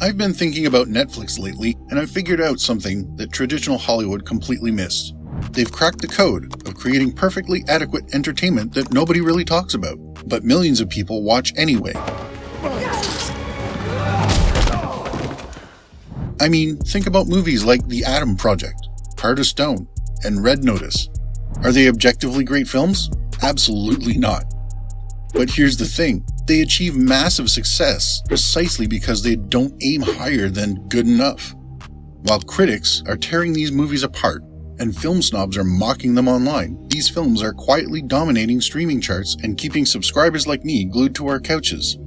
I've been thinking about Netflix lately, and I've figured out something that traditional Hollywood completely missed. They've cracked the code of creating perfectly adequate entertainment that nobody really talks about, but millions of people watch anyway. I mean, think about movies like The Atom Project, Heart of Stone, and Red Notice. Are they objectively great films? Absolutely not. But here's the thing, they achieve massive success precisely because they don't aim higher than good enough. While critics are tearing these movies apart and film snobs are mocking them online, these films are quietly dominating streaming charts and keeping subscribers like me glued to our couches.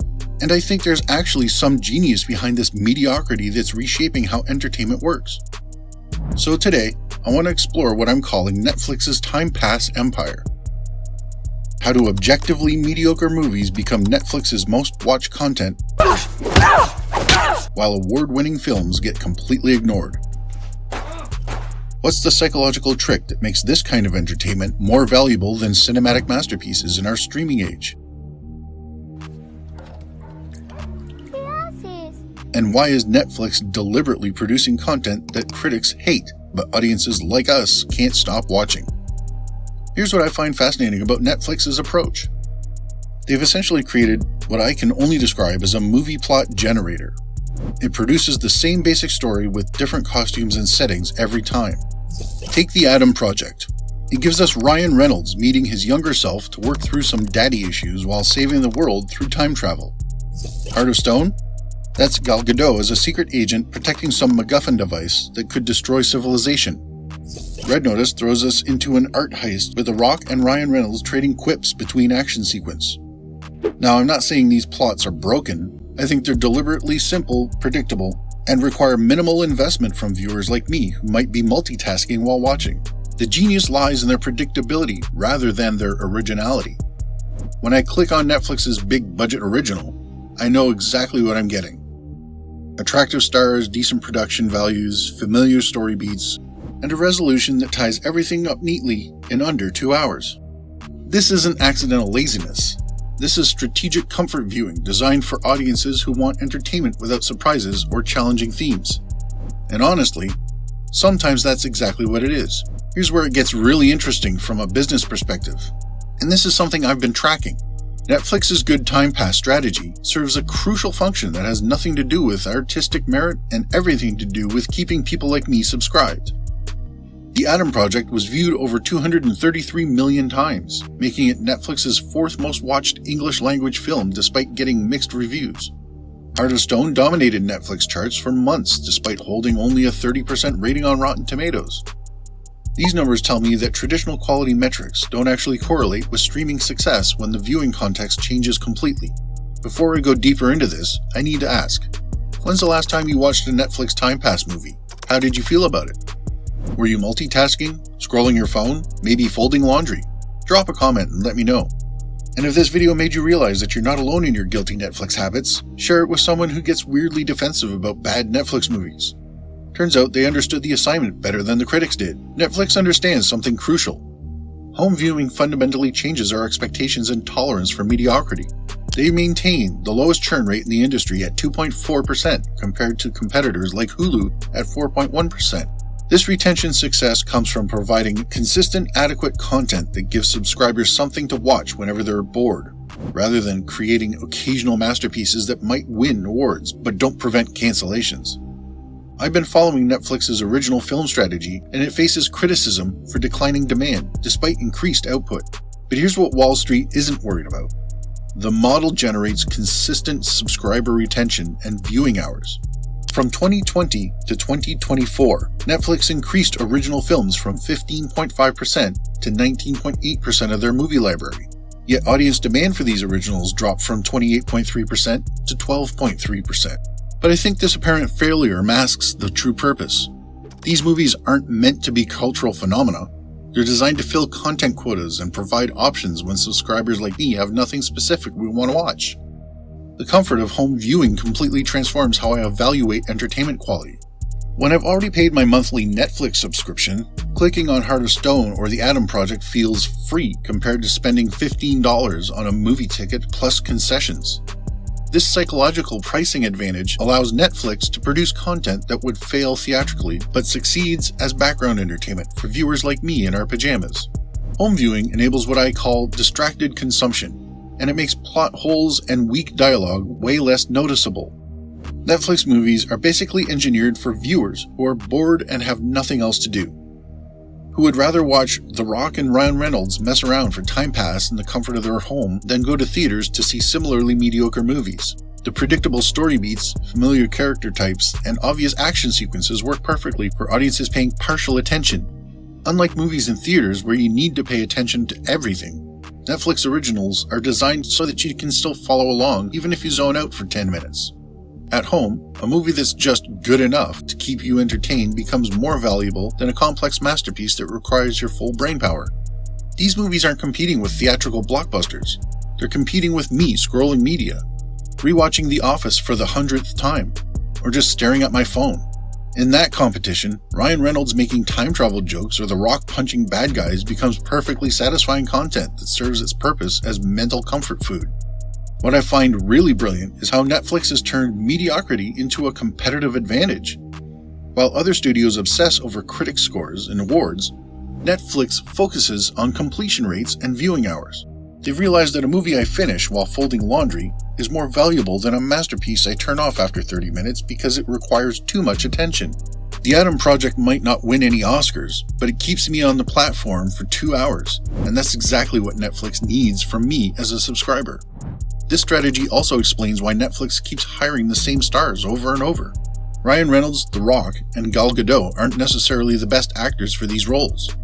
And I think there's actually some genius behind this mediocrity that's reshaping how entertainment works. So today, I want to explore what I'm calling Netflix's timepass empire. How do objectively mediocre movies become Netflix's most watched content, while award-winning films get completely ignored? What's the psychological trick that makes this kind of entertainment more valuable than cinematic masterpieces in our streaming age? And why is Netflix deliberately producing content that critics hate, but audiences like us can't stop watching? Here's what I find fascinating about Netflix's approach. They've essentially created what I can only describe as a movie plot generator. It produces the same basic story with different costumes and settings every time. Take The Atom Project. It gives us Ryan Reynolds meeting his younger self to work through some daddy issues while saving the world through time travel. Heart of Stone? That's Gadot as a secret agent protecting some MacGuffin device that could destroy civilization. Red Notice throws us into an art heist with The Rock and Ryan Reynolds trading quips between action sequence. Now, I'm not saying these plots are broken. I think they're deliberately simple, predictable, and require minimal investment from viewers like me who might be multitasking while watching. The genius lies in their predictability rather than their originality. When I click on Netflix's big budget original, I know exactly what I'm getting. Attractive stars, decent production values, familiar story beats, and a resolution that ties everything up neatly in under 2 hours. This isn't accidental laziness. This is strategic comfort viewing designed for audiences who want entertainment without surprises or challenging themes. And honestly, sometimes that's exactly what it is. Here's where it gets really interesting from a business perspective. And this is something I've been tracking. Netflix's good time pass strategy serves a crucial function that has nothing to do with artistic merit and everything to do with keeping people like me subscribed. The Atom Project was viewed over 233 million times, making it Netflix's fourth most watched English-language film despite getting mixed reviews. Heart of Stone dominated Netflix charts for months despite holding only a 30% rating on Rotten Tomatoes. These numbers tell me that traditional quality metrics don't actually correlate with streaming success when the viewing context changes completely. Before I go deeper into this, I need to ask, when's the last time you watched a Netflix Time Pass movie? How did you feel about it? Were you multitasking, scrolling your phone, maybe folding laundry? Drop a comment and let me know. And if this video made you realize that you're not alone in your guilty Netflix habits, share it with someone who gets weirdly defensive about bad Netflix movies. Turns out they understood the assignment better than the critics did. Netflix understands something crucial. Home viewing fundamentally changes our expectations and tolerance for mediocrity. They maintain the lowest churn rate in the industry at 2.4% compared to competitors like Hulu at 4.1%. This retention success comes from providing consistent, adequate content that gives subscribers something to watch whenever they're bored, rather than creating occasional masterpieces that might win awards but don't prevent cancellations. I've been following Netflix's original film strategy, and it faces criticism for declining demand despite increased output. But here's what Wall Street isn't worried about. The model generates consistent subscriber retention and viewing hours. From 2020 to 2024, Netflix increased original films from 15.5% to 19.8% of their movie library. Yet audience demand for these originals dropped from 28.3% to 12.3%. But I think this apparent failure masks the true purpose. These movies aren't meant to be cultural phenomena. They're designed to fill content quotas and provide options when subscribers like me have nothing specific we want to watch. The comfort of home viewing completely transforms how I evaluate entertainment quality. When I've already paid my monthly Netflix subscription, clicking on Heart of Stone or The Atom Project feels free compared to spending $15 on a movie ticket plus concessions. This psychological pricing advantage allows Netflix to produce content that would fail theatrically, but succeeds as background entertainment for viewers like me in our pajamas. Home viewing enables what I call distracted consumption, and it makes plot holes and weak dialogue way less noticeable. Netflix movies are basically engineered for viewers who are bored and have nothing else to do, who would rather watch The Rock and Ryan Reynolds mess around for time pass in the comfort of their home than go to theaters to see similarly mediocre movies. The predictable story beats, familiar character types, and obvious action sequences work perfectly for audiences paying partial attention. Unlike movies in theaters where you need to pay attention to everything, Netflix originals are designed so that you can still follow along even if you zone out for 10 minutes. At home, a movie that's just good enough to keep you entertained becomes more valuable than a complex masterpiece that requires your full brainpower. These movies aren't competing with theatrical blockbusters. They're competing with me scrolling media, rewatching The Office for the 100th time, or just staring at my phone. In that competition, Ryan Reynolds making time travel jokes or The Rock punching bad guys becomes perfectly satisfying content that serves its purpose as mental comfort food. What I find really brilliant is how Netflix has turned mediocrity into a competitive advantage. While other studios obsess over critic scores and awards, Netflix focuses on completion rates and viewing hours. They've realized that a movie I finish while folding laundry is more valuable than a masterpiece I turn off after 30 minutes because it requires too much attention. The Adam Project might not win any Oscars, but it keeps me on the platform for 2 hours, and that's exactly what Netflix needs from me as a subscriber. This strategy also explains why Netflix keeps hiring the same stars over and over. Ryan Reynolds, The Rock, and Gal Gadot aren't necessarily the best actors for these roles,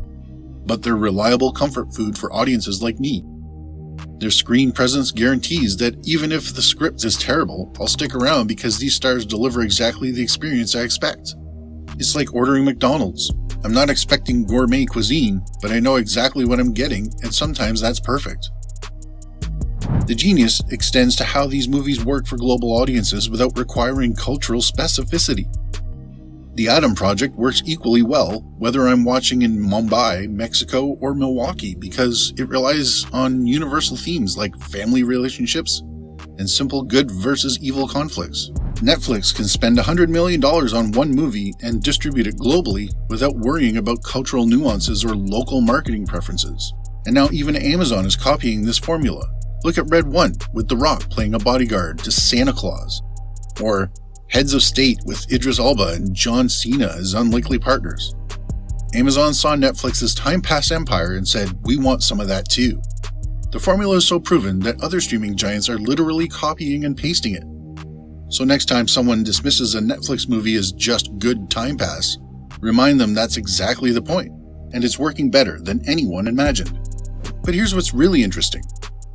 but they're reliable comfort food for audiences like me. Their screen presence guarantees that even if the script is terrible, I'll stick around because these stars deliver exactly the experience I expect. It's like ordering McDonald's. I'm not expecting gourmet cuisine, but I know exactly what I'm getting, and sometimes that's perfect. The genius extends to how these movies work for global audiences without requiring cultural specificity. The Adam Project works equally well whether I'm watching in Mumbai, Mexico, or Milwaukee because it relies on universal themes like family relationships and simple good versus evil conflicts. Netflix can spend $100 million on one movie and distribute it globally without worrying about cultural nuances or local marketing preferences. And now even Amazon is copying this formula. Look at Red One with The Rock playing a bodyguard to Santa Claus, or Heads of State with Idris Elba and John Cena as unlikely partners. Amazon saw Netflix's time pass empire and said, "We want some of that too." The formula is so proven that other streaming giants are literally copying and pasting it. So next time someone dismisses a Netflix movie as just good time pass, remind them that's exactly the point, and it's working better than anyone imagined. But here's what's really interesting.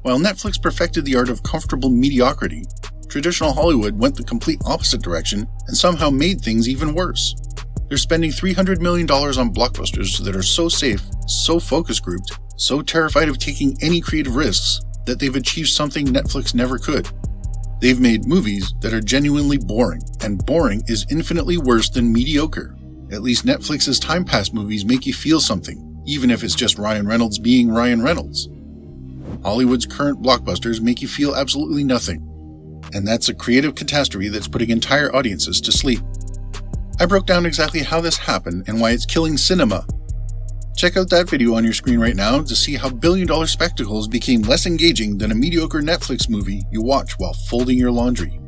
While Netflix perfected the art of comfortable mediocrity, traditional Hollywood went the complete opposite direction and somehow made things even worse. They're spending $300 million on blockbusters that are so safe, so focus grouped, so terrified of taking any creative risks that they've achieved something Netflix never could. They've made movies that are genuinely boring, and boring is infinitely worse than mediocre. At least Netflix's time pass movies make you feel something, even if it's just Ryan Reynolds being Ryan Reynolds. Hollywood's current blockbusters make you feel absolutely nothing, and that's a creative catastrophe that's putting entire audiences to sleep. I broke down exactly how this happened and why it's killing cinema. Check out that video on your screen right now to see how billion-dollar spectacles became less engaging than a mediocre Netflix movie you watch while folding your laundry.